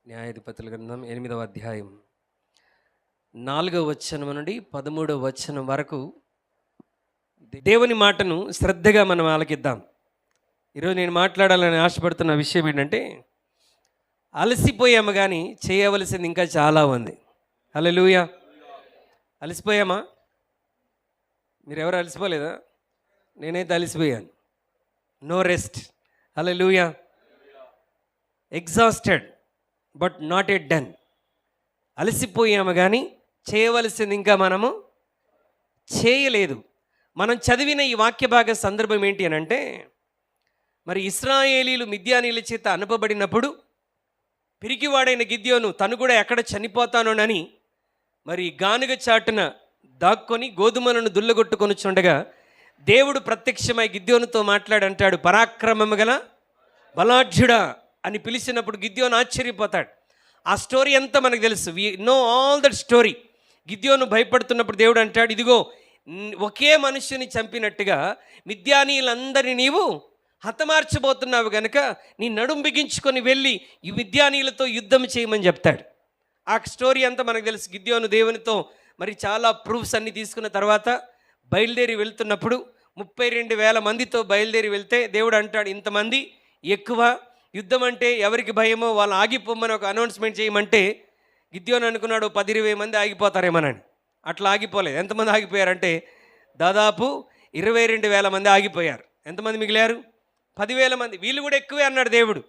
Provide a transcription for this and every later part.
న్యాయాధిపతుల గ్రంథం 8వ అధ్యాయం 4వ వచనం నుండి 13వ వచనం వరకు దేవుని మాటను శ్రద్ధగా మనం ఆలకిద్దాం. ఈరోజు నేను మాట్లాడాలని ఆశపడుతున్న విషయం ఏంటంటే, అలసిపోయాము కానీ చేయవలసింది ఇంకా చాలా ఉంది. హల్లెలూయా. అలసిపోయామా? మీరెవరు అలసిపోలేదా? నేనైతే అలసిపోయాను. No rest. Hallelujah. Exhausted but not yet done. అలసిపోయాము కానీ చేయవలసింది ఇంకా మనము చేయలేదు. మనం చదివిన ఈ వాక్య భాగ సందర్భం ఏంటి అని అంటే, మరి ఇశ్రాయేలీలు మిద్యానీయుల చేత అనుపబడినప్పుడు పిరికివాడైన గిద్యోను తను కూడా ఎక్కడ చనిపోతానోనని మరి గానుగ చాటున దాక్కొని గోధుమలను దుల్లగొట్టుకొని చుండగా దేవుడు ప్రత్యక్షమై గిద్యోనుతో మాట్లాడంటాడు, పరాక్రమము గల బలాఢ్యుడా అని పిలిచినప్పుడు గిద్యోను ఆశ్చర్యపోతాడు. ఆ స్టోరీ అంతా మనకు తెలుసు. We know all that story. గిద్యోను భయపడుతున్నప్పుడు దేవుడు అంటాడు, ఇదిగో ఒకే మనుష్యుని చంపినట్టుగా మిద్యానీయులందరినీ నీవు హతమార్చబోతున్నావు గనుక నీ నడుం బిగించుకొని వెళ్ళి ఈ మిద్యానీయులతో యుద్ధం చేయమని చెప్తాడు. ఆ స్టోరీ అంతా మనకు తెలుసు. గిద్యోను దేవునితో మరి చాలా ప్రూఫ్స్ అన్ని తీసుకున్న తర్వాత బయలుదేరి వెళ్తున్నప్పుడు 32,000 మందితో బయలుదేరి వెళ్తే దేవుడు అంటాడు, ఇంతమంది ఎక్కువ, యుద్ధం అంటే ఎవరికి భయమో వాళ్ళు ఆగిపోమని ఒక అనౌన్స్మెంట్ చేయమంటే గిద్యోను అనుకున్నాడు 10-20 మంది ఆగిపోతారేమోనని. అట్లా ఆగిపోలేదు. ఎంతమంది ఆగిపోయారంటే దాదాపు 22,000 మంది ఆగిపోయారు. ఎంతమంది మిగిలారు? 10,000 మంది. వీళ్ళు కూడా ఎక్కువే అన్నాడు దేవుడు.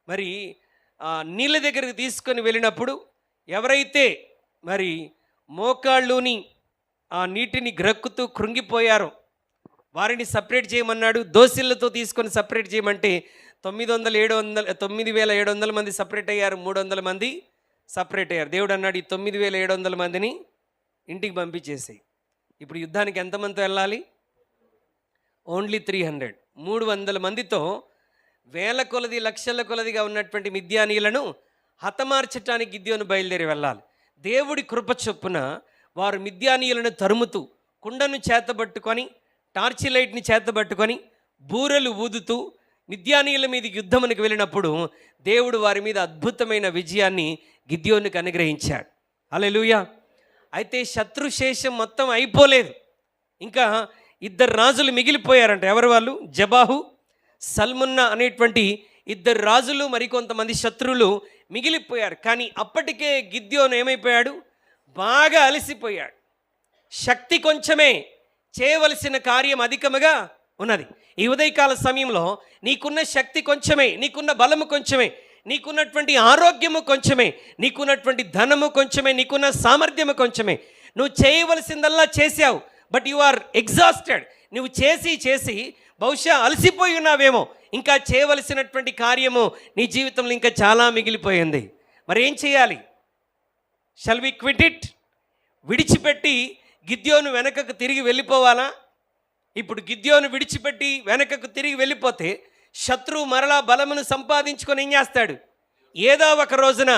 మరి నీళ్ళ దగ్గరికి తీసుకొని వెళ్ళినప్పుడు ఎవరైతే మరి మోకాళ్ళుని ఆ నీటిని గ్రక్కుతూ కృంగిపోయారో వారిని సపరేట్ చేయమన్నాడు. దోసిళ్ళతో తీసుకొని సపరేట్ చేయమంటే 9,700 మంది సపరేట్ అయ్యారు. 300 మంది సపరేట్ అయ్యారు. దేవుడు అన్నాడు, ఈ 9,700 మందిని ఇంటికి పంపించేసాయి. ఇప్పుడు యుద్ధానికి ఎంతమందితో వెళ్ళాలి? ఓన్లీ 300. 300 మందితో వేల కొలది లక్షల కొలదిగా ఉన్నటువంటి మిద్యానీయులను హతమార్చటానికి గిద్యోను బయలుదేరి వెళ్ళాలి. దేవుడి కృప చొప్పున వారు మిద్యానీయులను తరుముతూ కుండను చేతబట్టుకొని టార్చి లైట్ని చేతబట్టుకొని బూరెలు ఊదుతూ మిద్యానీయుల మీదకి యుద్ధమునికి వెళ్ళినప్పుడు దేవుడు వారి మీద అద్భుతమైన విజయాన్ని గిద్యోనుకు అనుగ్రహించాడు. హల్లెలూయా. అయితే శత్రుశేషం మొత్తం అయిపోలేదు. ఇంకా 2 రాజులు మిగిలిపోయారంట. ఎవరు వాళ్ళు? జబాహు, సల్మున్నా అనేటువంటి 2 రాజులు, మరికొంతమంది శత్రువులు మిగిలిపోయారు. కానీ అప్పటికే గిద్యోను ఏమైపోయాడు? బాగా అలసిపోయాడు. శక్తి కొంచెమే, చేయవలసిన కార్యం అధికముగా ఉన్నది. ఈ ఉదయకాల సమయంలో నీకున్న శక్తి కొంచెమే, నీకున్న బలము కొంచెమే, నీకున్నటువంటి ఆరోగ్యము కొంచెమే, నీకున్నటువంటి ధనము కొంచెమే, నీకున్న సామర్థ్యము కొంచెమే. నువ్వు చేయవలసిందల్లా చేసావు, బట్ యు ఆర్ ఎగ్జాస్టెడ్. నువ్వు చేసి బహుశా అలసిపోయి ఉన్నావేమో. ఇంకా చేయవలసినటువంటి కార్యము నీ జీవితంలో ఇంకా చాలా మిగిలిపోయింది. మరి ఏం చేయాలి? Shall we quit it? విడిచిపెట్టి గిద్యోను వెనకకు తిరిగి వెళ్ళిపోవాలా? ఇప్పుడు గిద్యోను విడిచిపెట్టి వెనకకు తిరిగి వెళ్ళిపోతే శత్రువు మరలా బలమును సంపాదించుకొని ఏం చేస్తాడు? ఏదో ఒక రోజున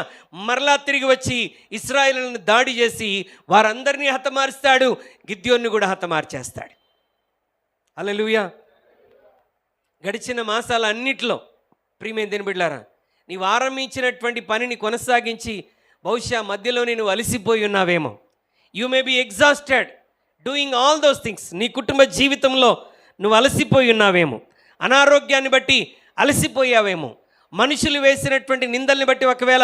మరలా తిరిగి వచ్చి ఇశ్రాయేలును దాడి చేసి వారందరినీ హతమారుస్తాడు. గిద్యోను కూడా హతమార్చేస్తాడు. హల్లెలూయా. గడిచిన మాసాలన్నిటిలో ప్రియమైన దేవుని బిడ్డలారా, నీవు ఆరంభించినటువంటి పనిని కొనసాగించి బహుశా మధ్యలోనే నువ్వు అలసిపోయి ఉన్నావేమో. You may be exhausted doing all those things. నీ కుటుంబ జీవితంలో నువ్వు అలసిపోయి ఉన్నావేమో. అనారోగ్యాన్ని బట్టి అలసిపోయావేమో. మనుషులు వేసినటువంటి నిందల్ని బట్టి ఒకవేళ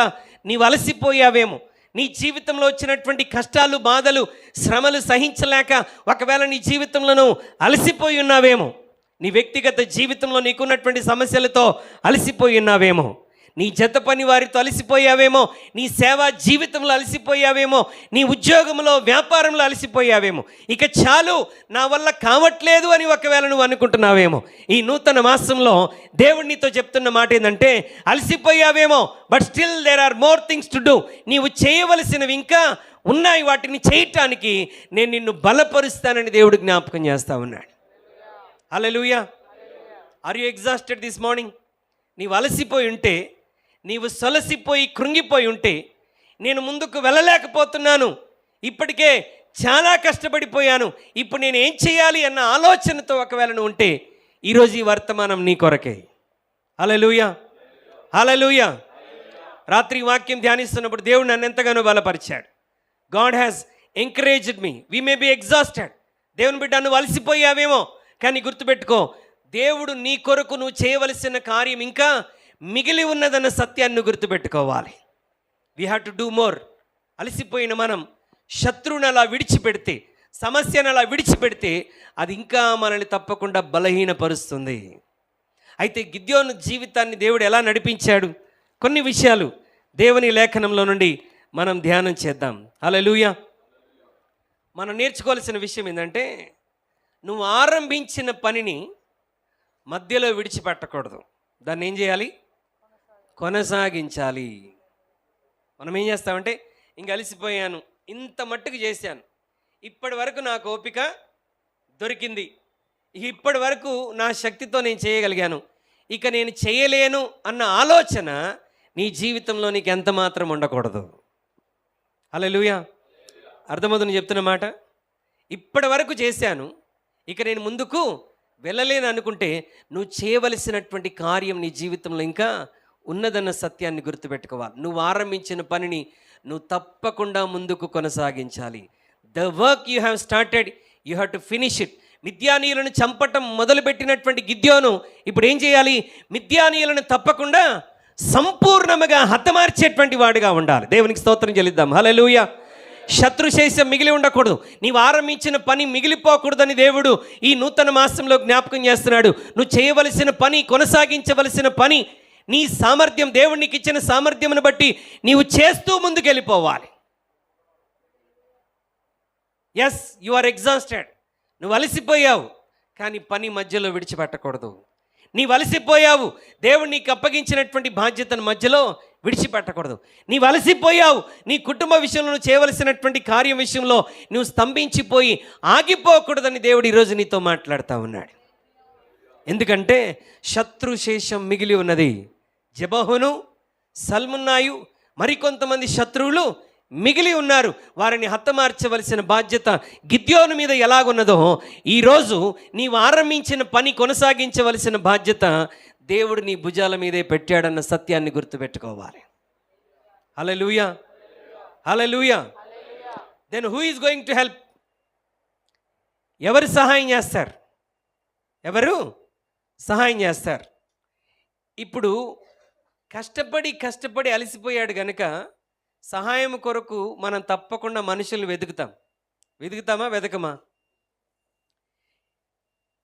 నీవు అలసిపోయావేమో. నీ జీవితంలో వచ్చినటువంటి కష్టాలు, బాధలు, శ్రమలు సహించలేక ఒకవేళ నీ జీవితంలో నువ్వు అలసిపోయి ఉన్నావేమో. నీ వ్యక్తిగత జీవితంలో నీకున్నటువంటి సమస్యలతో అలసిపోయి ఉన్నావేమో. నీ జత పని వారితో అలసిపోయావేమో. నీ సేవా జీవితంలో అలసిపోయావేమో. నీ ఉద్యోగంలో, వ్యాపారంలో అలసిపోయావేమో. ఇక చాలు, నా వల్ల కావట్లేదు అని ఒకవేళ నువ్వు అనుకుంటున్నావేమో. ఈ నూతన మాసంలో దేవుడు నీతో చెప్తున్న మాట ఏంటంటే, అలసిపోయావేమో, but still there are more things to do. నీవు చేయవలసినవి ఇంకా ఉన్నాయి. వాటిని చేయటానికి నేను నిన్ను బలపరుస్తానని దేవుడు జ్ఞాపకం చేస్తా ఉన్నాడు. Hallelujah. Are you exhausted this morning? నీవు అలసిపోయి ఉంటే, నీవు సొలసిపోయి కృంగిపోయి ఉంటే, నేను ముందుకు వెళ్ళలేకపోతున్నాను, ఇప్పటికే చాలా కష్టపడిపోయాను, ఇప్పుడు నేను ఏం చేయాలి అన్న ఆలోచనతో ఒకవేళ నువ్వు ఉంటే ఈరోజు ఈ వర్తమానం నీ కొరకే. హల్లెలూయా. హల్లెలూయా. రాత్రి వాక్యం ధ్యానిస్తున్నప్పుడు దేవుడు నన్ను ఎంతగానో బలపరిచాడు. God has encouraged me. We may be exhausted. దేవుని బిడ్డ, నువ్వు అలసిపోయావేమో, కానీ గుర్తుపెట్టుకో, దేవుడు నీ కొరకు నువ్వు చేయవలసిన కార్యం ఇంకా మిగిలి ఉన్నదన్న సత్యాన్ని గుర్తుపెట్టుకోవాలి. We have to do more. అలసిపోయిన మనం శత్రువుని అలా విడిచిపెడితే, సమస్యను అలా విడిచిపెడితే అది ఇంకా మనల్ని తప్పకుండా బలహీనపరుస్తుంది. అయితే గిద్యోను జీవితాన్ని దేవుడు ఎలా నడిపించాడు, కొన్ని విషయాలు దేవుని లేఖనంలో నుండి మనం ధ్యానం చేద్దాం. హల్లెలూయా. మనం నేర్చుకోవాల్సిన విషయం ఏంటంటే, నువ్వు ఆరంభించిన పనిని మధ్యలో విడిచిపెట్టకూడదు. దాన్ని ఏం చేయాలి? కొనసాగించాలి. మనం ఏం చేస్తామంటే, ఇంక అలసిపోయాను, ఇంత మట్టుకు చేశాను, ఇప్పటి వరకు నాకు ఓపిక దొరికింది, ఇప్పటి వరకు నా శక్తితో నేను చేయగలిగాను, ఇక నేను చేయలేను అన్న ఆలోచన నీ జీవితంలో నీకు ఎంత మాత్రం ఉండకూడదు. హల్లెలూయా. అర్థమవుతుంది చెప్తున్న మాట. ఇప్పటి వరకు చేశాను, ఇక నేను ముందుకు వెళ్ళలేను అనుకుంటే నువ్వు చేయవలసినటువంటి కార్యం నీ జీవితంలో ఇంకా ఉన్నదన్న సత్యాన్ని గుర్తుపెట్టుకోవాలి. నువ్వు ఆరంభించిన పనిని నువ్వు తప్పకుండా ముందుకు కొనసాగించాలి. The work you have started, you have to finish it. మిద్యానీయులను చంపటం మొదలుపెట్టినటువంటి గిద్యోను ఇప్పుడు ఏం చేయాలి? మిద్యానీయులను తప్పకుండా సంపూర్ణముగా హతమార్చేటువంటి వాడిగా ఉండాలి. దేవునికి స్తోత్రం చెల్లిద్దాం. హల్లెలూయా. శత్రుశేషం మిగిలి ఉండకూడదు. నీవు ఆరంభించిన పని మిగిలిపోకూడదని దేవుడు ఈ నూతన మాసంలో జ్ఞాపకం చేస్తున్నాడు. నువ్వు చేయవలసిన పని, కొనసాగించవలసిన పని, నీ సామర్థ్యం, దేవుడు నీకు ఇచ్చిన సామర్థ్యంను బట్టి నీవు చేస్తూ ముందుకెళ్ళిపోవాలి. Yes, you are exhausted. నువ్వు అలసిపోయావు, కానీ పని మధ్యలో విడిచిపెట్టకూడదు. నీవు అలసిపోయావు, దేవుడు నీకు అప్పగించినటువంటి బాధ్యతను మధ్యలో విడిచిపెట్టకూడదు. నీవు అలసిపోయావు, నీ కుటుంబ విషయంలో నువ్వు చేయవలసినటువంటి కార్యం విషయంలో నువ్వు స్తంభించిపోయి ఆగిపోకూడదని దేవుడు ఈరోజు నీతో మాట్లాడుతూ ఉన్నాడు. ఎందుకంటే శత్రుశేషం మిగిలి ఉన్నది. జెబహును, సల్మున్నాయు, మరికొంతమంది శత్రువులు మిగిలి ఉన్నారు. వారిని హతమార్చవలసిన బాధ్యత గిద్యోను మీద ఎలాగున్నదో, ఈరోజు నీవు ఆరంభించిన పని కొనసాగించవలసిన బాధ్యత దేవుడు నీ భుజాల మీదే పెట్టాడన్న సత్యాన్ని గుర్తుపెట్టుకోవాలి. Hallelujah. Hallelujah. Then who is going to help? ఎవరు సహాయం చేస్తారు? ఎవరు సహాయం చేస్తారు? ఇప్పుడు కష్టపడి అలసిపోయాడు గనుక సహాయం కొరకు మనం తప్పకుండా మనుషుల్ని వెతుకుతామా వెతకమా?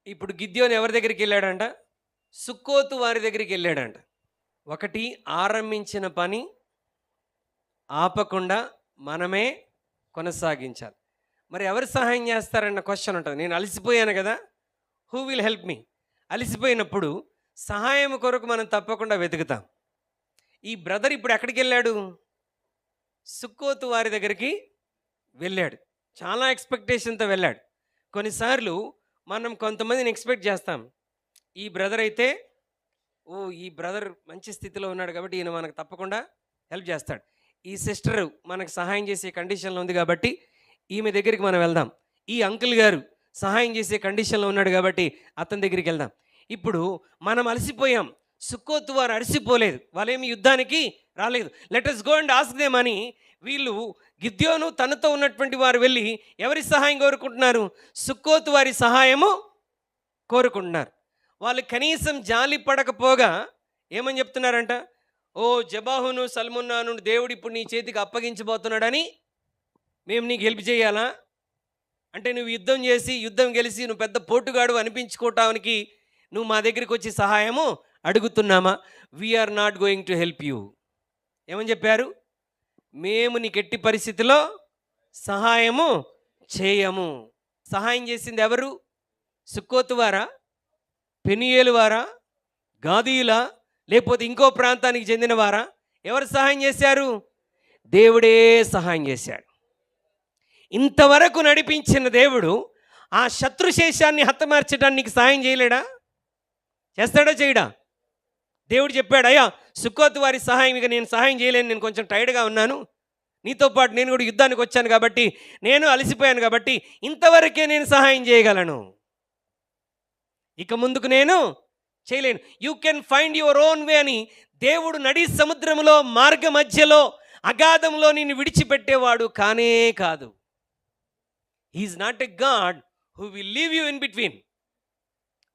ఇప్పుడు గిద్యోను ఎవరి దగ్గరికి వెళ్ళాడంట? సుక్కోతు వారి దగ్గరికి వెళ్ళాడంట. ఒకటి, ఆరంభించిన పని ఆపకుండా మనమే కొనసాగించాలి. మరి ఎవరు సహాయం చేస్తారన్న క్వశ్చన్ ఉంటుంది. నేను అలసిపోయాను కదా, హూ విల్ హెల్ప్ మీ? అలసిపోయినప్పుడు సహాయం కొరకు మనం తప్పకుండా వెతుకుతాం. ఈ బ్రదర్ ఇప్పుడు ఎక్కడికి వెళ్ళాడు? సుక్కోతు వారి దగ్గరికి వెళ్ళాడు. చాలా ఎక్స్పెక్టేషన్తో వెళ్ళాడు. కొన్నిసార్లు మనం కొంతమందిని ఎక్స్పెక్ట్ చేస్తాం. ఈ బ్రదర్ అయితే, ఈ బ్రదర్ మంచి స్థితిలో ఉన్నాడు కాబట్టి ఈయన మనకు తప్పకుండా హెల్ప్ చేస్తాడు. ఈ సిస్టర్ మనకు సహాయం చేసే కండిషన్లో ఉంది కాబట్టి ఈమె దగ్గరికి మనం వెళ్దాం. ఈ అంకుల్ గారు సహాయం చేసే కండిషన్లో ఉన్నాడు కాబట్టి అతని దగ్గరికి వెళ్దాం. ఇప్పుడు మనం అలసిపోయాం, సుక్కోతు వారు అలసిపోలేదు, వాళ్ళేమి యుద్ధానికి రాలేదు. Let us go and ask them అని వీళ్ళు, గిద్యోను తనతో ఉన్నటువంటి వారు వెళ్ళి ఎవరి సహాయం కోరుకుంటున్నారు? సుక్కోతు వారి సహాయము కోరుకుంటున్నారు. వాళ్ళు కనీసం జాలి పడకపోగా ఏమని చెప్తున్నారంట? ఓ జెబహును, సల్మున్నాను దేవుడు ఇప్పుడు నీ చేతికి అప్పగించబోతున్నాడని మేము నీకు హెల్ప్ చేయాలా? అంటే నువ్వు యుద్ధం చేసి, యుద్ధం గెలిచి నువ్వు పెద్ద పోటుగాడు అనిపించుకోవటానికి నువ్వు మా దగ్గరికి వచ్చి సహాయము అడుగుతున్నామా? We are not going to help you. ఏమని చెప్పారు? మేము నీకు ఎట్టి పరిస్థితిలో సహాయము చేయము. సహాయం చేసింది ఎవరు? సుక్కోతు వారా? పెనియేలు వారా? గాదీయులా? లేకపోతే ఇంకో ప్రాంతానికి చెందిన వారా? ఎవరు సహాయం చేశారు? దేవుడే సహాయం చేశాడు. ఇంతవరకు నడిపించిన దేవుడు ఆ శత్రుశేషాన్ని హతమార్చడానికి సహాయం చేయలేడా? చేస్తాడా చేయడా? దేవుడు చెప్పాడు, అయ్యా సుక్కోతు వారి సహాయం ఇక నేను సహాయం చేయలేను, నేను కొంచెం టైర్డ్గా ఉన్నాను, నీతో పాటు నేను కూడా యుద్ధానికి వచ్చాను కాబట్టి, నేను అలసిపోయాను కాబట్టి ఇంతవరకే నేను సహాయం చేయగలను, ఇక ముందుకు నేను చేయలేను. You can find your own way అని దేవుడు నడి సముద్రంలో మార్గ మధ్యలో అగాధంలో నిన్ను విడిచిపెట్టేవాడు కానే కాదు. He's not a god who will leave you in between.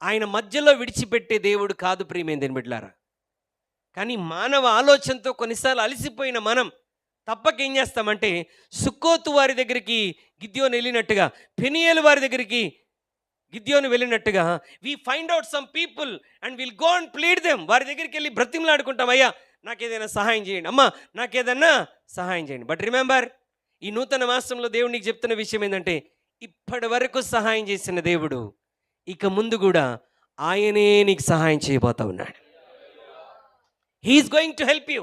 ఆయన మధ్యలో విడిచిపెట్టే దేవుడు కాదు ప్రియమైనది బిడ్డలారా. కానీ మానవ ఆలోచనతో కొన్నిసార్లు అలసిపోయిన మనం తప్పక ఏం చేస్తామంటే, సుక్కోతు వారి దగ్గరికి గిద్యోను వెళ్ళినట్టుగా, పెనియేలు వారి దగ్గరికి గిద్యోను వెళ్ళినట్టుగా, we find out some people and will go and plead them. వారి దగ్గరికి వెళ్ళి బ్రతిమలాడుకుంటాం, అయ్యా నాకేదైనా సహాయం చేయండి, అమ్మా నాకేదన్నా సహాయం చేయండి. బట్ రిమెంబర్, ఈ నూతన మాసంలో దేవుడు నీకు చెప్తున్న విషయం ఏంటంటే, ఇప్పటి వరకు సహాయం చేసిన దేవుడు ఇక ముందు కూడా ఆయనే నీకు సహాయం చేయబోతా ఉన్నాడు. He's going to help you.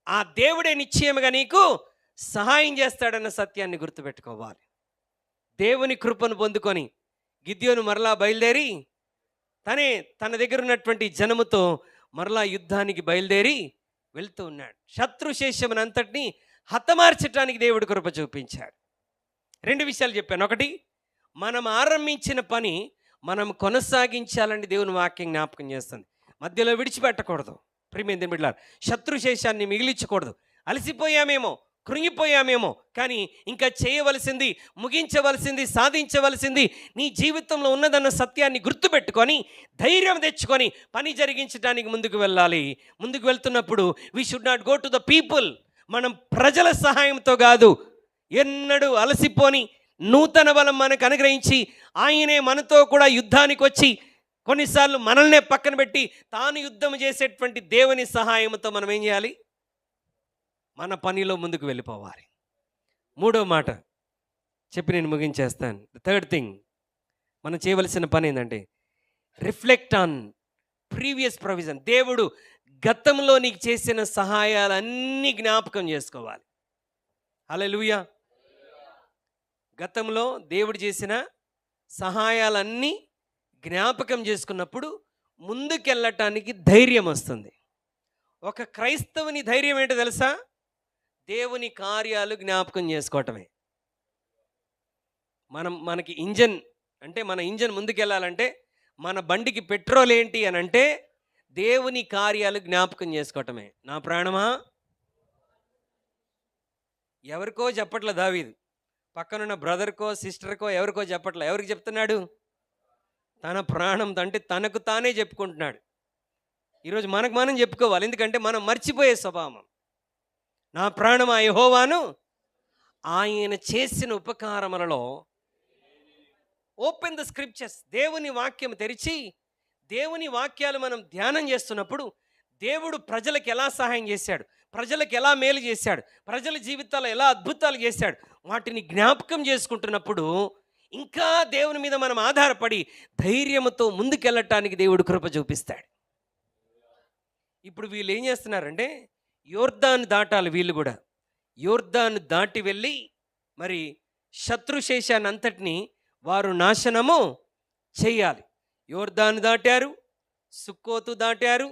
ఆ దేవుడే నిశ్చయముగా నీకు సహాయం చేస్తాడన్న సత్యాన్ని గుర్తుపెట్టుకోవాలి. దేవుని కృపను పొందుకొని గిద్యోను మరలా బయలుదేరి తన దగ్గర ఉన్నటువంటి జనముతో మరలా యుద్ధానికి బయలుదేరి వెళ్తూ ఉన్నాడు. శత్రుశేషమునంతటిని హతమార్చడానికి దేవుడు కృప చూపించాడు. 2 విషయాలు చెప్పాను. ఒకటి, మనం ఆరంభించిన పని మనం కొనసాగించాలని దేవుని వాక్యం జ్ఞాపకం చేస్తుంది. మధ్యలో విడిచిపెట్టకూడదు ప్రియమైన బిడ్డలారా. శత్రుశేషాన్ని మిగిలించకూడదు. అలసిపోయామేమో, కృంగిపోయామేమో, కానీ ఇంకా చేయవలసింది, ముగించవలసింది, సాధించవలసింది నీ జీవితంలో ఉన్నదన్న సత్యాన్ని గుర్తుపెట్టుకొని ధైర్యం తెచ్చుకొని పని జరిగించడానికి ముందుకు వెళ్ళాలి. ముందుకు వెళ్తున్నప్పుడు we should not go to the people. మనం ప్రజల సహాయంతో కాదు, ఎన్నడూ అలసిపోని నూతన బలం మనకు అనుగ్రహించి ఆయనే మనతో కూడా యుద్ధానికి వచ్చి కొన్నిసార్లు మనల్నే పక్కన పెట్టి తాను యుద్ధం చేసేటువంటి దేవుని సహాయంతో మనం ఏం చేయాలి? మన పనిలో ముందుకు వెళ్ళిపోవాలి. 3వ మాట చెప్పి నేను ముగించేస్తాను. థర్డ్ థింగ్ మనం చేయవలసిన పని ఏంటంటే, రిఫ్లెక్ట్ ఆన్ ప్రీవియస్ ప్రొవిజన్. దేవుడు గతంలో నీకు చేసిన సహాయాలన్నీ జ్ఞాపకం చేసుకోవాలి. హల్లెలూయా. గతంలో దేవుడు చేసిన సహాయాలన్నీ జ్ఞాపకం చేసుకున్నప్పుడు ముందుకెళ్ళటానికి ధైర్యం వస్తుంది. ఒక క్రైస్తవుని ధైర్యం ఏంటో తెలుసా? దేవుని కార్యాలు జ్ఞాపకం చేసుకోవటమే. మనకి ఇంజన్ అంటే, మన ఇంజన్ ముందుకెళ్ళాలంటే, మన బండికి పెట్రోల్ ఏంటి అని అంటే దేవుని కార్యాలు జ్ఞాపకం చేసుకోవటమే. నా ప్రాణమా, ఎవరికో చెప్పట్లే దావీదు, పక్కనున్న బ్రదర్కో సిస్టర్కో ఎవరికో చెప్పట్లే. ఎవరికి చెప్తున్నాడు? తన ప్రాణం అంటే తనకు తానే చెప్పుకుంటున్నాడు. ఈరోజు మనకు మనం చెప్పుకోవాలి, ఎందుకంటే మనం మర్చిపోయే స్వభావం. నా ప్రాణమా యెహోవాను, ఆయన చేసిన ఉపకారములలో. Open the scriptures. దేవుని వాక్యం తెరిచి దేవుని వాక్యాలు మనం ధ్యానం చేస్తున్నప్పుడు దేవుడు ప్రజలకు ఎలా సహాయం చేశాడు, ప్రజలకు ఎలా మేలు చేశాడు, ప్రజల జీవితాల్లో ఎలా అద్భుతాలు చేశాడు, వాటిని జ్ఞాపకం చేసుకుంటున్నప్పుడు ఇంకా దేవుని మీద మనం ఆధారపడి ధైర్యంతో ముందుకెళ్ళటానికి దేవుడు కృప చూపిస్తాడు. ఇప్పుడు వీళ్ళు ఏం చేస్తున్నారంటే, యోర్దాను దాటాలి. వీళ్ళు కూడా యోర్దాను దాటి వెళ్ళి మరి శత్రుశేషాన్ని అంతటిని వారు నాశనము చేయాలి. యోర్దాను దాటారు, సుక్కోతు దాటారు,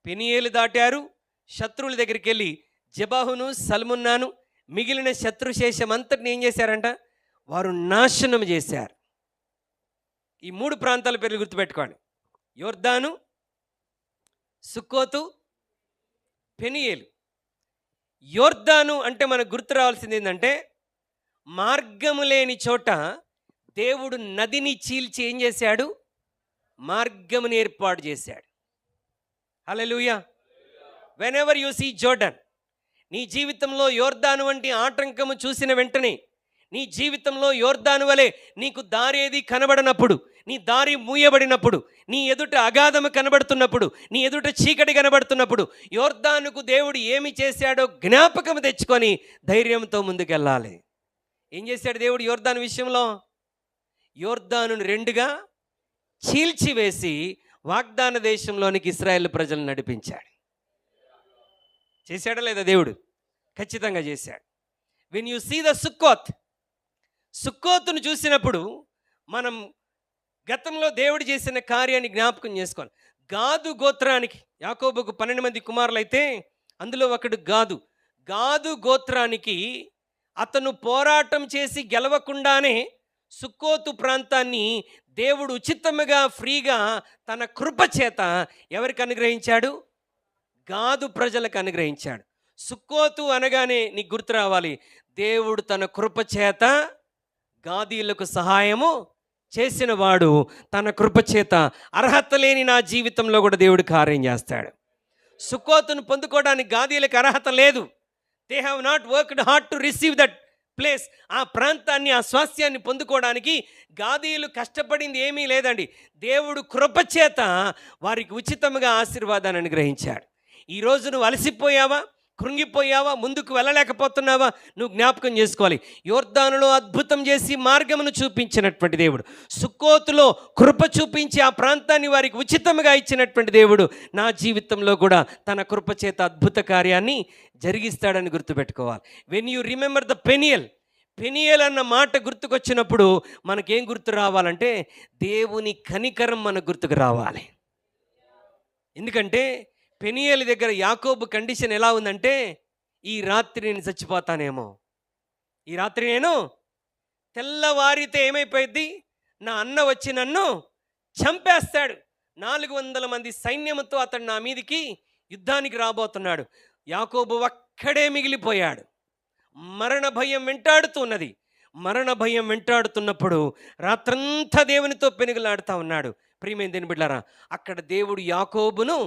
పెనియేలు దాటారు. శత్రువుల దగ్గరికి వెళ్ళి జెబాహును, సల్మున్నాను, మిగిలిన శత్రుశేషం అంతటిని ఏం చేశారంట? వారు నాశనం చేశారు. ఈ 3 ప్రాంతాల పేర్లు గుర్తుపెట్టుకోండి: యోర్దాను, సుక్కోతు, పెనియేలు. యోర్దాను అంటే మనకు గుర్తు రావాల్సింది ఏంటంటే, మార్గము లేని చోట దేవుడు నదిని చీల్చి ఏం చేశాడు? మార్గముని ఏర్పాటు చేశాడు. హల్లెలూయా. వెనెవర్ యు సీ జోర్డన్, నీ జీవితంలో యోర్దాను వంటి ఆటంకము చూసిన వెంటనే, నీ జీవితంలో యోర్దాను వలె నీకు దారేది కనబడనప్పుడు, నీ దారి మూయబడినప్పుడు, నీ ఎదుట అగాధము కనబడుతున్నప్పుడు, నీ ఎదుట చీకటి కనబడుతున్నప్పుడు, యోర్దానుకు దేవుడు ఏమి చేశాడో జ్ఞాపకం తెచ్చుకొని ధైర్యంతో ముందుకెళ్ళాలి. ఏం చేశాడు దేవుడు యోర్దాను విషయంలో? యోర్దానును 2గా చీల్చివేసి వాగ్దాన దేశంలోనికి ఇశ్రాయేలు ప్రజలను నడిపించాడు. చేశాడా లేదా దేవుడు? ఖచ్చితంగా చేశాడు. వెన్ యు సీ ద సుక్కోతును చూసినప్పుడు మనం గతంలో దేవుడు చేసిన కార్యాన్ని జ్ఞాపకం చేసుకోవాలి. గాదు గోత్రానికి, యాకోబుకు 12 మంది కుమారులు అయితే అందులో ఒకడు గాదు గోత్రానికి అతను పోరాటం చేసి గెలవకుండానే సుక్కోతు ప్రాంతాన్ని దేవుడు ఉచితముగా ఫ్రీగా తన కృప చేత ఎవరికి అనుగ్రహించాడు? గాదు ప్రజలకు అనుగ్రహించాడు. సుక్కోతు అనగానే నీకు గుర్తు రావాలి, దేవుడు తన కృప చేత గాదీలకు సహాయము చేసిన వాడు, తన కృప చేత అర్హత లేని నా జీవితంలో కూడా దేవుడు కార్యం చేస్తాడు. సుక్కోతును పొందుకోవడానికి గాదీలకు అర్హత లేదు. They have not worked hard to receive that place. ఆ ప్రాంతాన్ని, ఆ స్వాస్థ్యాన్ని పొందుకోవడానికి గాదీలు కష్టపడింది ఏమీ లేదండి. దేవుడు కృప చేత వారికి ఉచితంగా ఆశీర్వాదాన్ని అనుగ్రహించాడు. ఈరోజు నువ్వు అలసిపోయావా, కృంగిపోయావా, ముందుకు వెళ్ళలేకపోతున్నావా? నువ్వు జ్ఞాపకం చేసుకోవాలి, యోర్దానులో అద్భుతం చేసి మార్గమును చూపించినటువంటి దేవుడు, సుక్కోతులో కృప చూపించి ఆ ప్రాంతాన్ని వారికి ఉచితంగా ఇచ్చినటువంటి దేవుడు నా జీవితంలో కూడా తన కృప చేత అద్భుత కార్యాన్ని జరిగిస్తాడని గుర్తుపెట్టుకోవాలి. When you remember the Peniel అన్న మాట గుర్తుకొచ్చినప్పుడు మనకేం గుర్తు రావాలంటే దేవుని కనికరం మనకు గుర్తుకు రావాలి. ఎందుకంటే పెనియేలు దగ్గర యాకోబు కండిషన్ ఎలా ఉందంటే, ఈ రాత్రి నేను చచ్చిపోతానేమో, ఈ రాత్రి నేను తెల్లవారితే ఏమైపోయింది, నా అన్న వచ్చి నన్ను చంపేస్తాడు, 400 మంది సైన్యంతో అతడు నా మీదికి యుద్ధానికి రాబోతున్నాడు. యాకోబు ఒక్కడే మిగిలిపోయాడు. మరణ భయం వెంటాడుతున్నది. మరణ భయం వెంటాడుతున్నప్పుడు రాత్రంతా దేవునితో పెనుగులాడుతూ ఉన్నాడు. ప్రియమైన దేవుని బిడ్డలారా, అక్కడ దేవుడు యాకోబును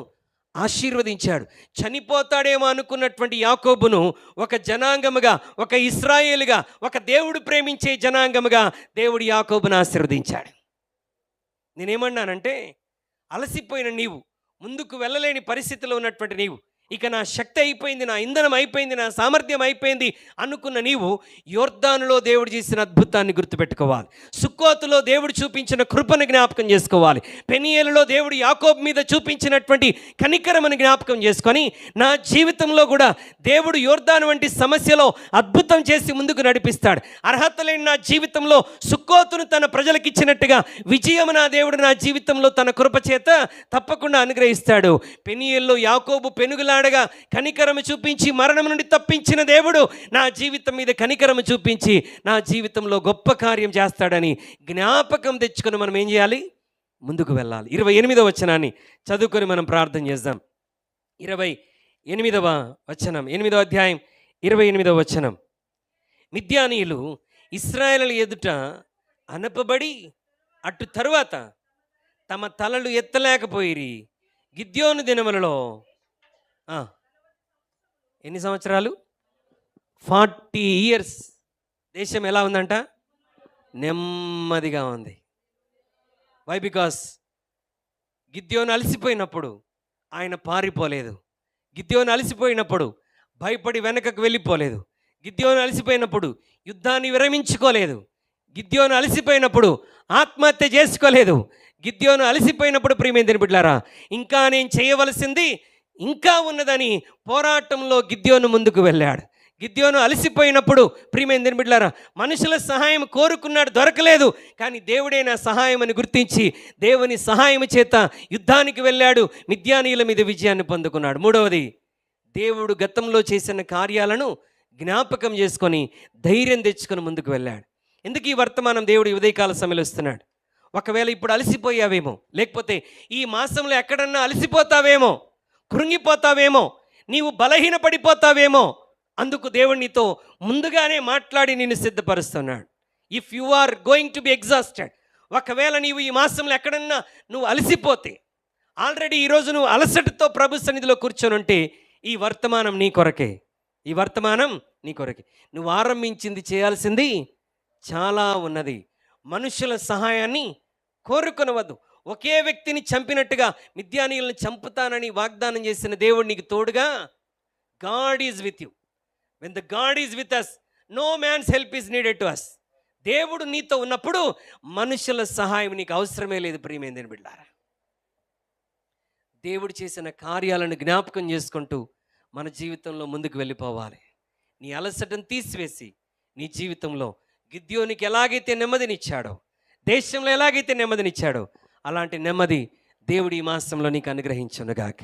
ఆశీర్వదించాడు. చనిపోతాడేమో అనుకున్నటువంటి యాకోబును ఒక జనాంగముగా, ఒక ఇశ్రాయేలుగా, ఒక దేవుడు ప్రేమించే జనాంగముగా దేవుడు యాకోబును ఆశీర్వదించాడు. నేనేమన్నానంటే, అలసిపోయిన నీవు, ముందుకు వెళ్ళలేని పరిస్థితిలో ఉన్నటువంటి నీవు, ఇక నా శక్తి అయిపోయింది, నా ఇంధనం అయిపోయింది, నా సామర్థ్యం అయిపోయింది అనుకున్న నీవు యోర్దానులో దేవుడు చేసిన అద్భుతాన్ని గుర్తుపెట్టుకోవాలి. సుక్కోతులో దేవుడు చూపించిన కృపను జ్ఞాపకం చేసుకోవాలి. పెనియేలులో దేవుడు యాకోబు మీద చూపించినటువంటి కనికరమని జ్ఞాపకం చేసుకొని, నా జీవితంలో కూడా దేవుడు యోర్దాను వంటి సమస్యలో అద్భుతం చేసి ముందుకు నడిపిస్తాడు. అర్హత లేని నా జీవితంలో సుక్కోతును తన ప్రజలకు ఇచ్చినట్టుగా విజయం నా దేవుడు నా జీవితంలో తన కృప చేత తప్పకుండా అనుగ్రహిస్తాడు. పెనియేలులో యాకోబు పెనుగులాడగా కనికరము చూపించి మరణం నుండి తప్పించిన దేవుడు నా జీవితం మీద కనికరము చూపించి నా జీవితంలో గొప్ప కార్యం చేస్తాడని జ్ఞాపకం తెచ్చుకొని మనం ఏం చేయాలి? ముందుకు వెళ్ళాలి. 28వ వచనాన్ని చదువుకొని మనం ప్రార్థన చేద్దాం. 28వ వచనం, 8వ అధ్యాయం 28వ వచనం. మిద్యానీయులు ఇశ్రాయేలుల ఎదుట అనపబడి అటు తరువాత తమ తలలు ఎత్తలేకపోయిరి. గిద్యోను దినములలో ఎన్ని సంవత్సరాలు? 40 years దేశం ఎలా ఉందంట? నెమ్మదిగా ఉంది. వై? బికాస్ గిద్యోను అలసిపోయినప్పుడు ఆయన పారిపోలేదు. గిద్యోను అలసిపోయినప్పుడు భయపడి వెనకకు వెళ్ళిపోలేదు. గిద్యోను అలసిపోయినప్పుడు యుద్ధాన్ని విరమించుకోలేదు. గిద్యోను అలసిపోయినప్పుడు ఆత్మహత్య చేసుకోలేదు. గిద్యోను అలసిపోయినప్పుడు ప్రియమైన దేవుని బిడ్డలారా, ఇంకా నేను చేయవలసింది ఇంకా ఉన్నదని పోరాటంలో గిద్యోను ముందుకు వెళ్ళాడు. గిద్యోను అలసిపోయినప్పుడు ప్రియమైన దేవుని బిడ్డలారా, మనుషుల సహాయం కోరుకున్నాడు, దొరకలేదు. కానీ దేవుడే నా సహాయం అని గుర్తించి దేవుని సహాయం చేత యుద్ధానికి వెళ్ళాడు. మిద్యానీయుల మీద విజయాన్ని పొందుకున్నాడు. 3వది, దేవుడు గతంలో చేసిన కార్యాలను జ్ఞాపకం చేసుకొని ధైర్యం తెచ్చుకొని ముందుకు వెళ్ళాడు. ఎందుకు ఈ వర్తమానం దేవుడు ఉదయకాల సమయంలో ఇస్తున్నాడు? ఒకవేళ ఇప్పుడు అలసిపోయావేమో, లేకపోతే ఈ మాసంలో ఎక్కడన్నా అలసిపోతావేమో, కృంగిపోతావేమో, నీవు బలహీనపడిపోతావేమో, అందుకు దేవుడు నీతో ముందుగానే మాట్లాడి నిన్ను సిద్ధపరుస్తున్నాడు. If you are going to be exhausted, ఒకవేళ నీవు ఈ మాసంలో ఎక్కడన్నా నువ్వు అలసిపోతే, ఆల్రెడీ ఈరోజు నువ్వు అలసటతో ప్రభు సన్నిధిలో కూర్చొని ఉంటే, ఈ వర్తమానం నీ కొరకే. ఈ వర్తమానం నీ కొరకే. నువ్వు ఆరంభించింది, చేయాల్సింది చాలా ఉన్నది. మనుషుల సహాయాన్ని కోరుకొనవద్దు. ఒకే వ్యక్తిని చంపినట్టుగా మిద్యానీయులను చంపుతానని వాగ్దానం చేసిన దేవుడు నీకు తోడుగా. God is with you. When the God is with us, no man's help is needed to us. దేవుడు నీతో ఉన్నప్పుడు మనుషుల సహాయం నీకు అవసరమే లేదు. ప్రియమైన దేవుని బిడ్డలారా, దేవుడు చేసిన కార్యాలను జ్ఞాపకం చేసుకుంటూ మన జీవితంలో ముందుకు వెళ్ళిపోవాలి. నీ అలసటను తీసివేసి నీ జీవితంలో గిద్యోనికి ఎలాగైతే నెమ్మదినిచ్చాడో, దేశంలో ఎలాగైతే నెమ్మదినిచ్చాడో, అలాంటి నెమ్మది దేవుడు ఈ మాసంలో నీకు అనుగ్రహించునుగాక.